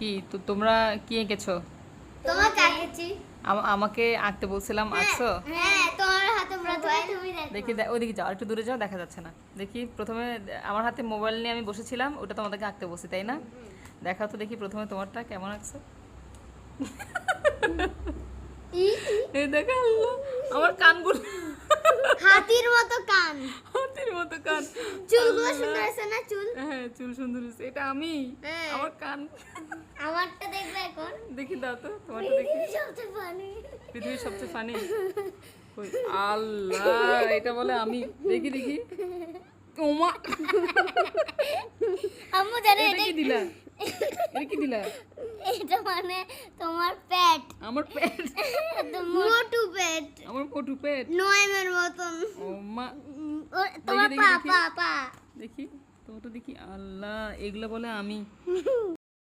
কি তো তোমরা কি এঁকেছো? তোমাকে আঁকেছি। আমাকে আঁকতে বলছিলাম, আঁকছো? হ্যাঁ, তোমার হাতে প্রথমে তুমি দেখো। দেখি ওইদিকে যাও, একটু দূরে যাও, দেখা যাচ্ছে না। দেখি প্রথমে আমার হাতে মোবাইল নিয়ে আমি বসেছিলাম, ওটা তোমাদেরকে আঁকতে বসি, তাই না? দেখাও তো দেখি প্রথমে তোমারটা কেমন আঁকছো। এই দেখা, আল্লাহ, আমার কানগুলো হাতির মতো কান, হাতির মতো কান। চুলগুলো আল্লাহ। সুন্দর আছে না? চুল হ্যাঁ, চুল সুন্দর হয়েছে। এটা আমি, হ্যাঁ। আমার কান। আমারটা দেখবে এখন। দেখি দাও তো তোমারটা দেখি। সবচেয়ে ফানি। পৃথিবীর সবচেয়ে ফানি। আল্লাহ, এটা বলে আমি। দেখি দেখি। ওমা, আম্মু জানে এটা কি দিলা? এটা কি দিলা? এটা মানে তোমার পেট, আমার পেট, মোটু পেট, আমার পটু পেট। নয়মের মতন। ওমা, তোমার দেখি, পা দেখি। পা পা। দেখি তোমারটা দেখি। আল্লাহ, এগুলো বলে আমি।